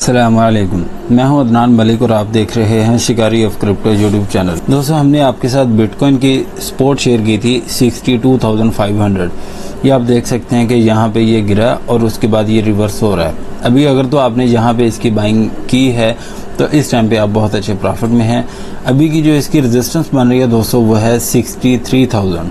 अस्सलामुअलैकुम, मैं हूं अदनान मलिक और आप देख रहे हैं शिकारी ऑफ क्रिप्टो यूट्यूब चैनल। दोस्तों, हमने आपके साथ बिटकॉइन की स्पॉट शेयर की थी 62,500। ये आप देख सकते हैं कि यहाँ पे ये गिरा और उसके बाद ये रिवर्स हो रहा है। अभी अगर तो आपने यहाँ पे इसकी बाइंग की है तो इस टाइम पे आप बहुत अच्छे प्रॉफिट में हैं। अभी की जो इसकी रेजिस्टेंस बन रही है दोस्तों वो है 63,000।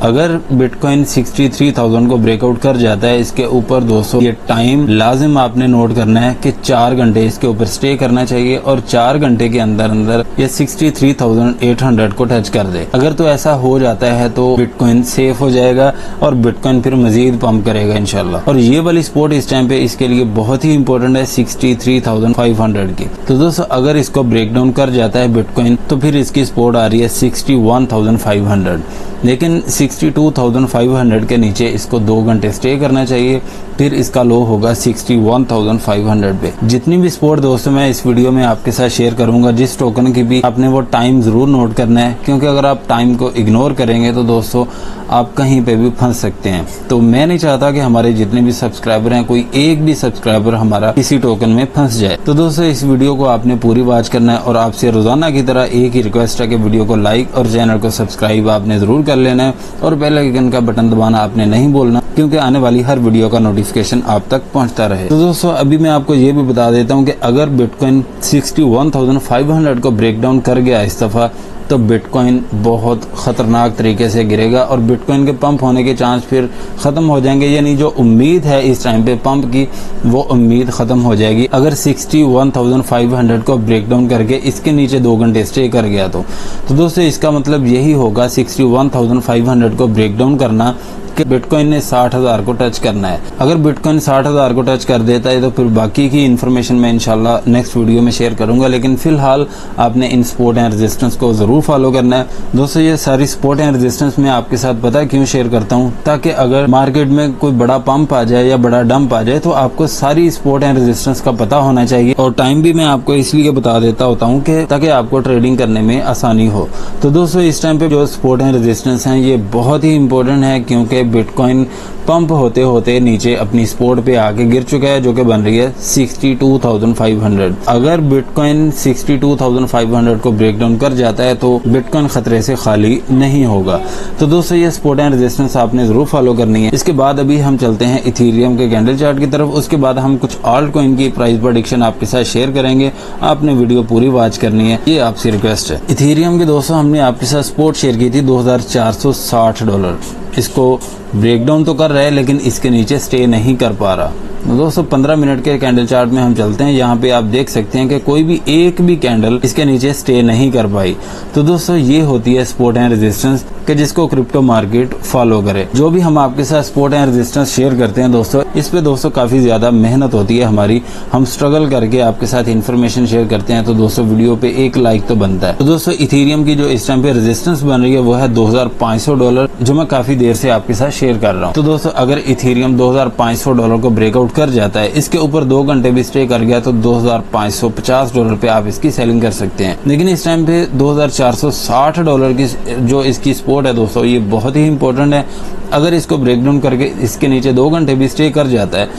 अगर बिटकॉइन 63,000 को ब्रेकआउट कर जाता है इसके ऊपर दोस्तों, ये टाइम लाजिम आपने नोट करना है कि 4 घंटे इसके ऊपर स्टे करना चाहिए और 4 घंटे के अंदर अंदर ये 63,800 को टच कर दे। अगर तो ऐसा हो जाता है तो बिटकॉइन सेफ हो जाएगा और बिटकॉइन फिर मजीद पंप करेगा इंशाल्लाह। और ये वाली स्पोर्ट इस टाइम पे इसके लिए बहुत ही इंपॉर्टेंट है 63,500 की। तो दोस्तों, अगर इसको ब्रेक डाउन कर जाता है बिटकॉइन तो फिर इसकी स्पोर्ट आ रही है 61,500। लेकिन 62,500 के नीचे इसको 2 घंटे स्टे करना चाहिए, फिर इसका लो होगा 61,500 पे। जितनी भी स्पोर्ट दोस्तों मैं इस वीडियो में आपके साथ शेयर करूंगा, जिस टोकन की भी, आपने वो टाइम जरूर नोट करना है, क्योंकि अगर आप टाइम को इग्नोर करेंगे तो दोस्तों आप कहीं पे भी फंस सकते हैं। तो मैं नहीं चाहता कि हमारे जितने भी सब्सक्राइबर हैं, कोई एक भी सब्सक्राइबर हमारा किसी टोकन में फंस जाए। तो दोस्तों, इस वीडियो को आपने पूरी वॉच करना है और आपसे रोजाना की तरह एक ही रिक्वेस्ट है कि वीडियो को लाइक और चैनल को सब्सक्राइब आपने जरूर कर लेना है और बेल आइकन का बटन दबाना आपने नहीं बोलना, क्योंकि आने वाली हर वीडियो का नोटिफिकेशन आप तक पहुंचता रहे। तो दोस्तों, अभी मैं आपको ये भी बता देता हूं कि अगर बिटकॉइन 61,500 को ब्रेक डाउन कर गया इस दफा तो बिटकॉइन बहुत खतरनाक तरीके से गिरेगा और बिटकॉइन के पंप होने के चांस फिर खत्म हो जाएंगे। यानी जो उम्मीद है इस टाइम पे पंप की, वो उम्मीद खत्म हो जाएगी अगर 61,500 को ब्रेक डाउन करके इसके नीचे 2 घंटे स्टे कर गया तो दोस्तों इसका मतलब यही होगा 61,500 को ब्रेक डाउन करना कि बिटकॉइन ने 60,000 को टच करना है। अगर बिटकॉइन 60,000 को टच कर देता है तो फिर बाकी की इन्फॉर्मेशन मैं इंशाल्लाह नेक्स्ट वीडियो में शेयर करूंगा, लेकिन फिलहाल आपने इन सपोर्ट एंड रेजिस्टेंस को जरूर फॉलो करना है। दोस्तों, ये सारी सपोर्ट एंड रेजिस्टेंस मैं आपके साथ पता क्यों शेयर करता हूँ, ताकि अगर मार्केट में कोई बड़ा पंप आ जाए या बड़ा डंप आ जाए तो आपको सारी सपोर्ट एंड रेजिस्टेंस का पता होना चाहिए। और टाइम भी मैं आपको इसलिए बता देता होता हूँ कि ताकि आपको ट्रेडिंग करने में आसानी हो। तो दोस्तों, इस टाइम पे जो सपोर्ट एंड रेजिस्टेंस है ये बहुत ही इंपॉर्टेंट है, क्योंकि बिटकॉइन पंप होते होते नीचे अपनी सपोर्ट पे आके गिर चुका है, जो कि बन रही है 62,500। अगर बिटकॉइन 62,500 को ब्रेक डाउन कर जाता है तो बिटकॉइन खतरे से खाली नहीं होगा। तो दोस्तों, ये सपोर्ट एंड रेजिस्टेंस आपने जरूर फॉलो करनी है। इसके बाद अभी हम चलते हैं इथेरियम के कैंडल चार्ट की तरफ। उसके बाद हम कुछ ऑल्ट कॉइन की प्राइस प्रेडिक्शन आपके साथ शेयर करेंगे। आपने वीडियो पूरी वॉच करनी है, ये आपसे रिक्वेस्ट है। इथेरियम के दोस्तों हमने आपके साथ सपोर्ट शेयर की थी $2,460। इसको ब्रेक डाउन तो कर रहा है लेकिन इसके नीचे स्टे नहीं कर पा रहा। दोस्तों, 15 मिनट के कैंडल चार्ट में हम चलते हैं। यहाँ पे आप देख सकते हैं कि कोई भी एक भी कैंडल इसके नीचे स्टे नहीं कर पाई। तो दोस्तों, ये होती है सपोर्ट एंड रेजिस्टेंस कि जिसको क्रिप्टो मार्केट फॉलो करे। जो भी हम आपके साथ सपोर्ट एंड रेजिस्टेंस शेयर करते हैं दोस्तों, इस पे दोस्तों काफी ज्यादा मेहनत होती है हमारी। हम स्ट्रगल करके आपके साथ इन्फॉर्मेशन शेयर करते हैं, तो दोस्तों वीडियो पे एक लाइक तो बनता है। तो दोस्तों, इथेरियम की जो इस टाइम पे रेजिस्टेंस बन रही है वो है $2,500, जो मैं काफी देर से आपके साथ शेयर कर रहा हूँ। तो दोस्तों, अगर इथेरियम $2,500 को ब्रेकआउट कर जाता है, इसके ऊपर 2 घंटे भी स्टे कर गया तो $2,550 पे आप इसकी सेलिंग कर सकते हैं। लेकिन इस टाइम पे $2,460 की जो इसकी सपोर्ट है दोस्तों, ये बहुत ही इंपॉर्टेंट है। अगर इसको ब्रेक डाउन करके इसके नीचे 2 घंटे भी स्टे कर जाता है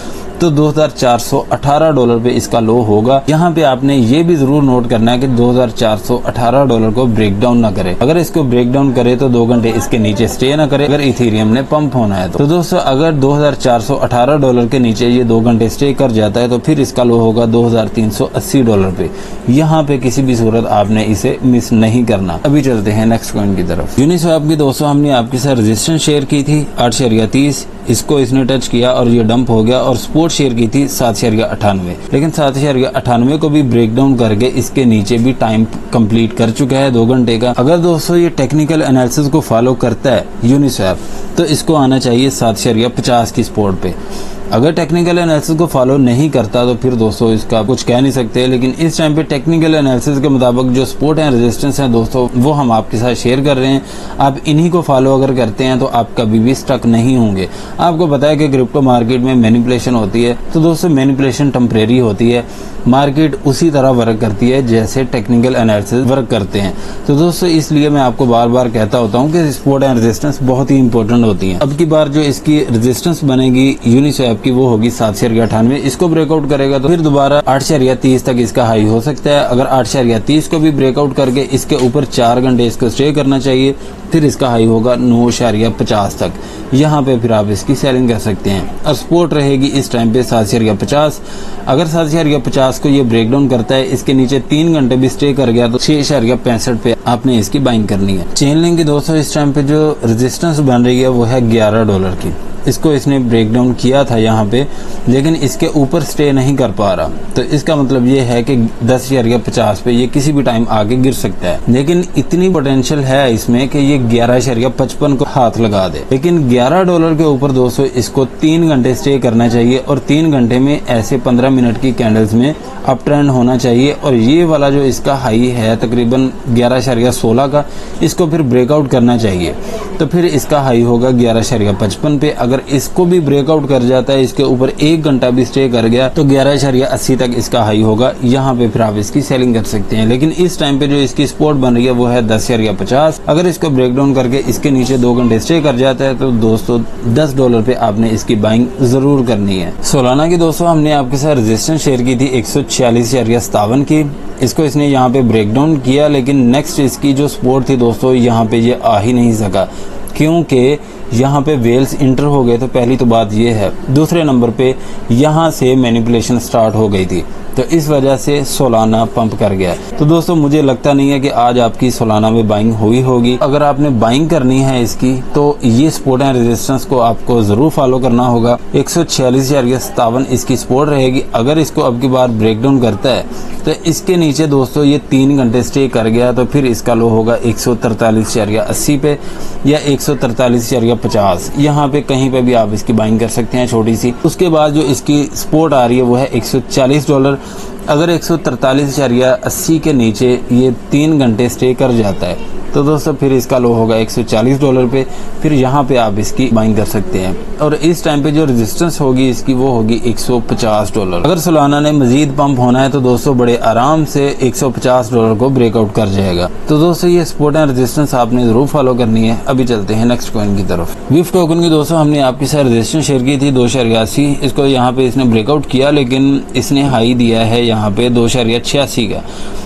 तो $2,418 पे इसका लो होगा। यहाँ पे आपने ये भी जरूर नोट करना है कि $2,418 को ब्रेक डाउन ना करे। अगर इसको ब्रेक डाउन करे तो 2 घंटे इसके नीचे स्टे ना करे, अगर इथेरियम ने पंप होना है तो दोस्तों, अगर $2,418 के नीचे ये 2 घंटे स्टे कर जाता है तो फिर इसका लो होगा $2,380 पे। यहाँ पे किसी भी सूरत आपने इसे मिस नहीं करना। अभी चलते हैं नेक्स्ट कॉइन की तरफ। यूनिस्वैप की दोस्तों हमने आपके साथ रेजिस्टेंस शेयर की थी 8.30, इसको इसने टच किया और ये डंप हो गया। और सपोर्ट शेयर की थी 7.98, लेकिन 7.98 को भी ब्रेक डाउन करके इसके नीचे भी टाइम कंप्लीट कर चुका है 2 घंटे का। अगर दोस्तों ये टेक्निकल एनालिसिस को फॉलो करता है यूनिस्वैप तो इसको आना चाहिए 7.50 की सपोर्ट पे। अगर टेक्निकल एनालिसिस को फॉलो नहीं करता तो फिर दोस्तों इसका कुछ कह नहीं सकते। लेकिन इस टाइम पे टेक्निकल एनालिसिस के मुताबिक जो सपोर्ट एंड रेजिस्टेंस है दोस्तों, वो हम आपके साथ शेयर कर रहे हैं। आप इन्हीं को फॉलो अगर करते हैं तो आप कभी भी स्टक नहीं होंगे। आपको पता है कि क्रिप्टो मार्केट में मैनिपुलेशन होती है, तो दोस्तों मैनिपुलेशन टेम्परेरी होती है। मार्केट उसी तरह वर्क करती है जैसे टेक्निकल एनालिसिस वर्क करते हैं। तो दोस्तों इसलिए मैं आपको बार बार कहता होता हूँ कि सपोर्ट एंड रेजिस्टेंस बहुत ही इंपॉर्टेंट होती है। अब की बार जो इसकी रेजिस्टेंस बनेगी यूनिस्वैप आपकी वो होगी 798। इसको ब्रेकआउट करेगा तो फिर दोबारा 8.30 तक इसका हाई हो सकता है। अगर 8.30 को भी ब्रेकआउट करके इसके ऊपर 4 घंटे इसको स्टे करना चाहिए, फिर इसका हाई होगा 9.50 तक। यहाँ पे फिर आप इसकी सेलिंग कर सकते हैं और सपोर्ट रहेगी इस टाइम पे 7.50। अगर 7.50 को ये ब्रेक डाउन करता है, इसके नीचे 3 घंटे भी स्टे कर गया तो 6.65 पे आपने इसकी बाइंग करनी है। चेन लिंक की दोस्तों इस टाइम पे जो रेजिस्टेंस बन रही है वो है $11 की। इसको इसने ब्रेक डाउन किया था यहाँ पे, लेकिन इसके ऊपर स्टे नहीं कर पा रहा, तो इसका मतलब ये है कि 10.50 पे ये किसी भी टाइम आगे गिर सकता है। लेकिन इतनी पोटेंशियल है इसमें कि ये 11.55 को हाथ लगा दे। लेकिन $11 के ऊपर दोस्तों इसको 3 घंटे स्टे करना चाहिए और 3 घंटे में ऐसे 15 मिनट की कैंडल्स में अप ट्रेंड होना चाहिए। और ये वाला जो इसका हाई है तकरीबन 11.16 का, इसको फिर ब्रेकआउट करना चाहिए, तो फिर इसका हाई होगा 11.55 पे। अगर इसको भी ब्रेकआउट कर जाता है, इसके ऊपर 1 घंटा भी स्टे कर गया तो 11.80 तक इसका हाई होगा। यहाँ पे फिर आप इसकी सेलिंग कर सकते हैं। लेकिन इस टाइम पे जो इसकी सपोर्ट बन रही है वो है 10.50। अगर इसको ब्रेक डाउन करके इसके नीचे 2 घंटे स्टे कर जाता है तो दोस्तों $10 पे आपने इसकी बाइंग जरूर करनी है। सोलाना की दोस्तों हमने आपके साथ रेजिस्टेंस शेयर की थी 146.57 की। इसको इसने यहाँ पे ब्रेक डाउन किया, लेकिन नेक्स्ट इसकी जो सपोर्ट थी दोस्तों यहाँ पे ये आ ही नहीं सका, क्योंकि यहाँ पे वेल्स इंटर हो गए। तो पहली तो बात ये है। दूसरे नंबर पे यहाँ से मैनिपुलेशन स्टार्ट हो गई थी, तो इस वजह से सोलाना पंप कर गया। तो दोस्तों मुझे लगता नहीं है कि आज आपकी सोलाना में बाइंग हुई होगी। अगर आपने बाइंग करनी है इसकी तो ये सपोर्ट एंड रेजिस्टेंस को आपको जरूर फॉलो करना होगा। 146.57 इसकी सपोर्ट रहेगी। अगर इसको अब की बार ब्रेक डाउन करता है तो इसके नीचे दोस्तों ये 3 घंटे स्टे कर गया तो फिर इसका लो होगा 143.80 पे या 143.50। यहाँ पे कहीं पे भी आप इसकी बाइंग कर सकते हैं छोटी सी। उसके बाद जो इसकी सपोर्ट आ रही है वो है $140। अगर 143.80 के नीचे ये 3 घंटे स्टे कर जाता है तो दोस्तों फिर इसका लो होगा $140 पे। फिर यहाँ पे आप इसकी बाइंग कर सकते हैं और इस टाइम पे जो रेजिस्टेंस होगी इसकी वो होगी $150। अगर सोलाना ने मजीद पंप होना है तो दोस्तों बड़े आराम से $150 को ब्रेकआउट कर जाएगा। तो दोस्तों ये सपोर्ट एंड रेजिस्टेंस आपने जरूर फॉलो करनी है। अभी चलते हैं नेक्स्ट कॉइन की तरफ। विफ टोकन की दोस्तों हमने आपके साथ रेजिस्टेंस शेयर की थी 2.80। इसको यहाँ पे इसने ब्रेकआउट किया, लेकिन इसने हाई दिया है यहाँ पे 2.86 का।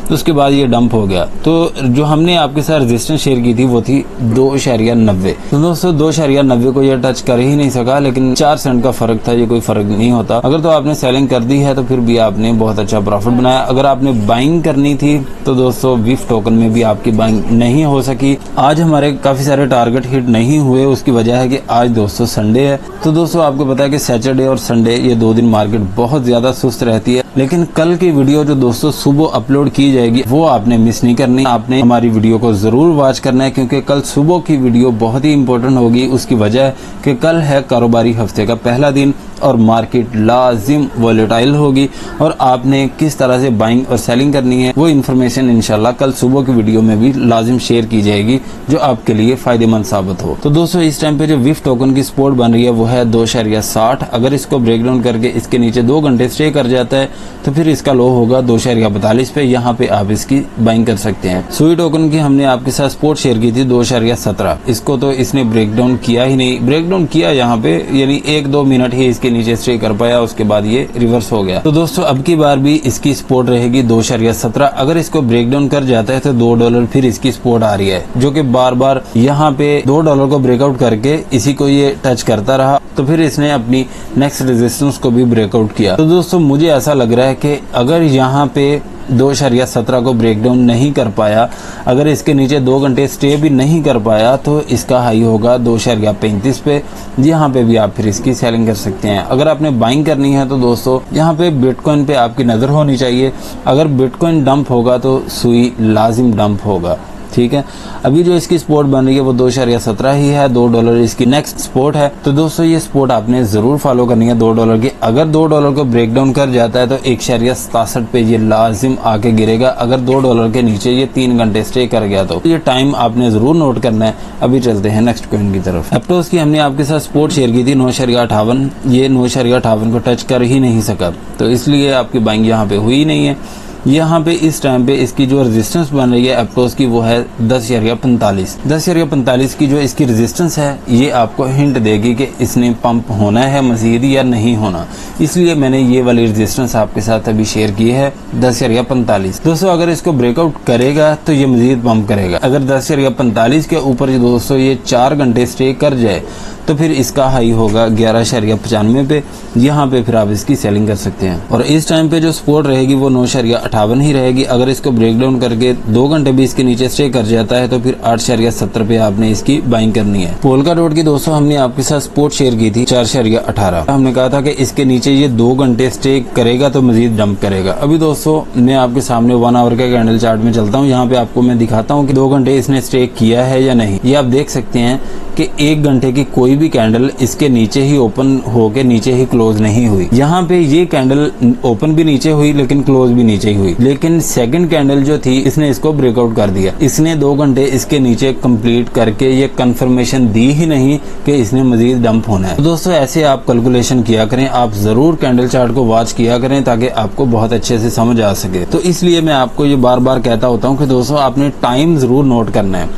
तो उसके बाद ये डंप हो गया। तो जो हमने आपके साथ रेजिस्टेंस शेयर की थी वो थी 2.90। तो दोस्तों 2.90 को ये टच कर ही नहीं सका, लेकिन 4 सेंट का फर्क था, ये कोई फर्क नहीं होता। अगर तो आपने सेलिंग कर दी है तो फिर भी आपने बहुत अच्छा प्रॉफिट बनाया। अगर आपने बाइंग करनी थी तो दोस्तों विफ टोकन में भी आपकी बाइंग नहीं हो सकी। आज हमारे काफी सारे टारगेट हिट नहीं हुए, उसकी वजह है कि आज दोस्तों संडे है। तो दोस्तों आपको पता है कि सैटरडे और संडे ये 2 दिन मार्केट बहुत ज्यादा सुस्त रहती है। लेकिन कल की वीडियो जो दोस्तों सुबह अपलोड की जाएगी वो आपने मिस नहीं करनी। आपने हमारी वीडियो को जरूर वॉच करना है, क्योंकि कल सुबह की वीडियो बहुत ही इंपॉर्टेंट होगी। उसकी वजह कि कल है कारोबारी हफ्ते का पहला दिन और मार्केट लाजिम वोलेटाइल होगी और आपने किस तरह से बाइंग और सेलिंग करनी है वो इन्फॉर्मेशन इंशाल्लाह कल सुबह की वीडियो में भी लाजिम शेयर की जाएगी, जो आपके लिए फायदेमंद साबित हो। तो दोस्तों इस टाइम पे जो विफ टोकन की सपोर्ट बन रही है वो है 2.60। अगर इसको ब्रेक डाउन करके इसके नीचे 2 घंटे स्टे कर जाता है तो फिर इसका लो होगा 2.42 पे। यहाँ पे आप इसकी बाइंग कर सकते हैं। सुई टोकन की हमने आपके साथ सपोर्ट शेयर की थी 2.17। इसको तो इसने ब्रेक डाउन किया ही नहीं। ब्रेक डाउन किया यहाँ पे यानी 1-2 मिनट ही इसके नीचे स्टे कर पाया, उसके बाद ये रिवर्स हो गया। तो दोस्तों अब की बार भी इसकी सपोर्ट रहेगी 2.17। अगर इसको ब्रेक डाउन कर जाता है तो $2 फिर इसकी सपोर्ट आ रही है, जो कि बार बार यहाँ पे $2 को ब्रेकआउट करके इसी को ये टच करता रहा। तो फिर इसने अपनी नेक्स्ट रेजिस्टेंस को भी ब्रेकआउट किया। तो दोस्तों मुझे ऐसा लग रहा है कि अगर यहाँ पे 2.17 को ब्रेक डाउन नहीं कर पाया, अगर इसके नीचे 2 घंटे स्टे भी नहीं कर पाया तो इसका हाई होगा 2.35 पे। यहाँ पे भी आप फिर इसकी सेलिंग कर सकते हैं। अगर आपने बाइंग करनी है तो दोस्तों यहाँ पे बिटकॉइन पे आपकी नज़र होनी चाहिए। अगर बिटकॉइन डंप होगा तो सुई लाजिम डंप होगा, ठीक है। अभी जो इसकी सपोर्ट बन रही है वो 2.17 ही है। $2 इसकी नेक्स्ट सपोर्ट है। तो दोस्तों ये सपोर्ट आपने जरूर फॉलो करनी है $2 की। अगर $2 को ब्रेक डाउन कर जाता है तो 1.67 पे ये लाजिम आके गिरेगा। अगर $2 के नीचे ये 3 घंटे स्टे कर गया तो ये टाइम आपने जरूर नोट करना है। अभी चलते हैं नेक्स्ट कॉइन की तरफ। एप्टोस की हमने आपके साथ सपोर्ट शेयर की थी 9.58। ये 9.58 को टच कर ही नहीं सका, तो इसलिए आपकी बाइंग यहाँ पे हुई नहीं है। यहाँ पे इस टाइम पे इसकी जो रेजिस्टेंस बन रही है एप्रोच की वो है 10.45 की जो इसकी रेजिस्टेंस है ये आपको हिंट देगी कि इसने पंप होना है मजीद या नहीं होना, इसलिए मैंने ये वाली रेजिस्टेंस आपके साथ अभी शेयर की है 10.45। दोस्तों अगर इसको ब्रेकआउट करेगा तो ये मजीद पंप करेगा। अगर 10.45 के ऊपर दोस्तों ये 4 घंटे स्टे कर जाए तो फिर इसका हाई होगा 11.95 पे, यहाँ पे फिर आप इसकी सेलिंग कर सकते हैं। और इस टाइम पे जो सपोर्ट रहेगी वो 9.58 ही रहेगी। अगर इसको ब्रेक डाउन करके 2 घंटे भी इसके नीचे स्टे कर जाता है तो फिर 8.70 पे आपने इसकी बाइंग करनी है। पोल्का डॉट की दोस्तों हमने आपके साथ सपोर्ट शेयर की थी 4.18। हमने कहा था कि इसके नीचे ये 2 घंटे स्टे करेगा तो मजीद डंप करेगा। अभी दोस्तों मैं आपके सामने 1 आवर के कैंडल चार्ट में चलता हूँ, यहाँ पे आपको मैं दिखाता हूँ कि 2 घंटे इसने स्टे किया है या नहीं। ये आप देख सकते हैं कि 1 घंटे की कोई भी कैंडल इसके नीचे ही ओपन होके नीचे ही क्लोज नहीं हुई। यहाँ पे ये कैंडल ओपन भी नीचे हुई लेकिन क्लोज भी नीचे ही हुई। लेकिन सेकंड कैंडल जो थी इसने इसको ब्रेकआउट कर दिया। इसने 2 घंटे इसके नीचे कंप्लीट करके ये कंफर्मेशन दी ही नहीं कि इसने मजीद डंप होना है। तो दोस्तों ऐसे आप कैलकुलेशन किया करें, आप जरूर कैंडल चार्ट को वॉच किया करें ताकि आपको बहुत अच्छे से समझ आ सके। तो इसलिए मैं आपको ये बार बार कहता होता हूँ कि दोस्तों आपने टाइम जरूर नोट करना है।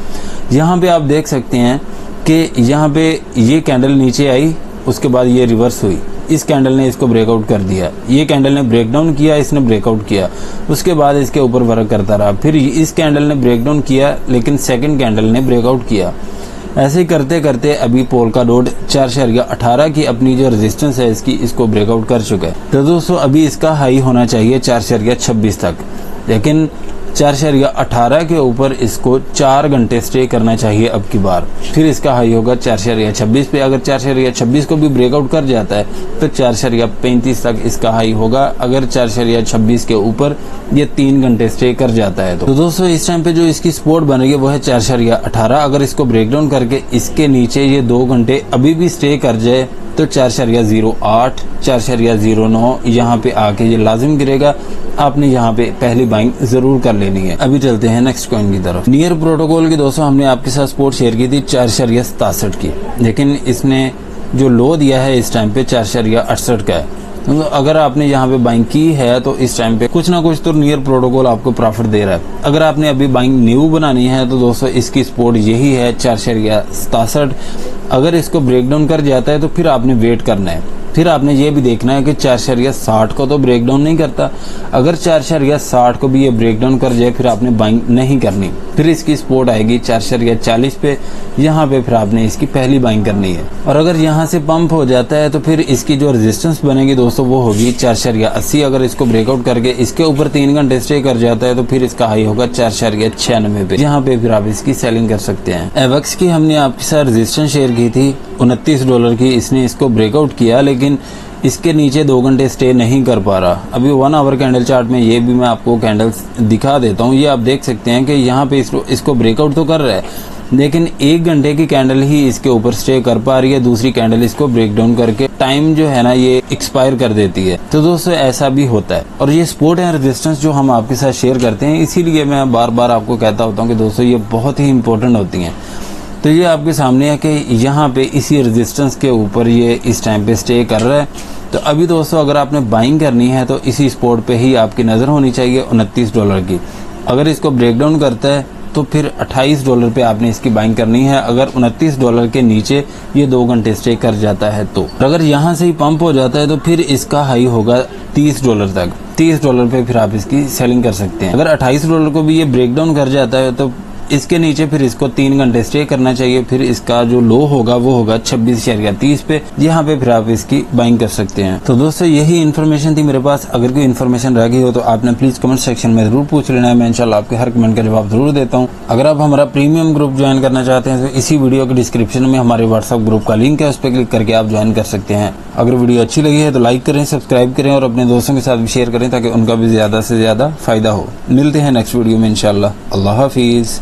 यहाँ पे आप देख सकते हैं कि यहाँ पे ये कैंडल नीचे आई, उसके बाद ये रिवर्स हुई, इस कैंडल ने इसको ब्रेकआउट कर दिया, ये कैंडल ने ब्रेक डाउन किया, इसने ब्रेकआउट किया, उसके बाद इसके ऊपर वर्क करता रहा, फिर इस कैंडल ने ब्रेक डाउन किया लेकिन सेकंड कैंडल ने ब्रेकआउट किया। ऐसे करते करते अभी पोल्का डॉट 4.18 की अपनी जो रेजिस्टेंस है इसको ब्रेकआउट कर चुका है। तो दोस्तों अभी इसका हाई होना चाहिए 4.26 तक, लेकिन 4.18 के ऊपर इसको 4 घंटे स्टे करना चाहिए अब की बार, फिर इसका हाई होगा 4.26 पे। अगर 4.26 को भी ब्रेकआउट कर जाता है तो 4.35 तक इसका हाई होगा। अगर 4.26 के ऊपर ये 3 घंटे स्टे कर जाता है तो दोस्तों इस टाइम पे जो इसकी सपोर्ट बनेगी वो है 4.18। अगर इसको ब्रेकडाउन करके इसके नीचे ये 2 घंटे अभी भी स्टे कर जाए तो 4.08, 4.09 यहाँ पे आके ये लाजिम गिरेगा। आपने यहाँ पे पहली बाइंग जरूर कर लेनी है। अभी चलते हैं नेक्स्ट कॉइन की तरफ। नियर प्रोटोकॉल की दोस्तों हमने आपके साथ सपोर्ट शेयर की थी 4.67 की, लेकिन इसने जो लो दिया है इस टाइम पे 4.68 का है। तो अगर आपने यहाँ पे बाइंग की है तो इस टाइम पे कुछ ना कुछ तो नियर प्रोटोकॉल आपको प्रॉफिट दे रहा है। अगर आपने अभी बाइंग न्यू बनानी है तो दोस्तों इसकी सपोर्ट यही है 4.67। अगर इसको ब्रेक डाउन कर जाता है तो फिर आपने वेट करना है, फिर आपने ये भी देखना है कि 4.60 को तो ब्रेक डाउन नहीं करता। अगर 4.60 को भी ये ब्रेक डाउन कर जाए फिर आपने बाइंग नहीं करनी, फिर इसकी सपोर्ट आएगी 4.40 पे, यहाँ पे फिर आपने इसकी पहली बाइंग करनी है। और अगर यहाँ से पंप हो जाता है तो फिर इसकी जो रेजिस्टेंस बनेगी दोस्तों वो होगी 4.80। अगर इसको ब्रेकआउट करके इसके ऊपर 3 घंटे स्टे कर जाता है तो फिर इसका हाई होगा 4.96 पे, यहाँ पे फिर आप इसकी सेलिंग कर सकते हैं। एवेक्स की हमने आपके साथ रेजिस्टेंस शेयर की थी $29 की, इसने इसको ब्रेकआउट किया लेकिन इसके नीचे 2 घंटे स्टे नहीं कर पा रहा। अभी 1 आवर कैंडल चार्ट में ये भी मैं आपको कैंडल्स दिखा देता हूँ। ये आप देख सकते हैं कि यहाँ पे इसको ब्रेकआउट तो कर रहा है लेकिन 1 घंटे की कैंडल ही इसके ऊपर स्टे कर पा रही है, दूसरी कैंडल इसको ब्रेक डाउन करके टाइम जो है ना ये एक्सपायर कर देती है। तो दोस्तों ऐसा भी होता है और ये सपोर्ट एंड रेजिस्टेंस जो हम आपके साथ शेयर करते हैं, इसीलिए मैं बार बार आपको कहता होता हूँ कि दोस्तों ये बहुत ही इंपॉर्टेंट होती हैं। तो ये आपके सामने है कि यहाँ पे इसी रेजिस्टेंस के ऊपर ये इस टाइम पे स्टे कर रहा है। तो अभी दोस्तों अगर आपने बाइंग करनी है तो इसी सपोर्ट पे ही आपकी नज़र होनी चाहिए $29 की। अगर इसको ब्रेक डाउन करता है तो फिर $28 पे आपने इसकी बाइंग करनी है। अगर $29 के नीचे ये 2 घंटे स्टे कर जाता है तो अगर यहाँ से ही पंप हो जाता है तो फिर इसका हाई होगा $30 तक। $30 पे फिर आप इसकी सेलिंग कर सकते हैं। अगर $28 को भी ये ब्रेक डाउन कर जाता है तो इसके नीचे फिर इसको 3 घंटे स्टे करना चाहिए, फिर इसका जो लो होगा वो होगा 26.30 पे, यहाँ पे फिर आप इसकी बाइंग कर सकते हैं। तो दोस्तों यही इन्फॉर्मेशन थी मेरे पास। अगर कोई इन्फॉर्मेशन रह गई हो तो आपने प्लीज कमेंट सेक्शन में जरूर पूछ लेना है, मैं इंशाल्लाह आपके हर कमेंट का जवाब जरूर देता हूँ। अगर आप हमारा प्रीमियम ग्रुप ज्वाइन करना चाहते हैं तो इसी वीडियो के डिस्क्रिप्शन में हमारे व्हाट्सएप ग्रुप का लिंक है, उस पर क्लिक करके आप ज्वाइन कर सकते हैं। अगर वीडियो अच्छी लगी है तो लाइक करें, सब्सक्राइब करें और अपने दोस्तों के साथ भी शेयर करें ताकि उनका भी ज्यादा से ज्यादा फायदा हो। मिलते हैं नेक्स्ट वीडियो में इंशाल्लाह। अल्लाह हाफिज।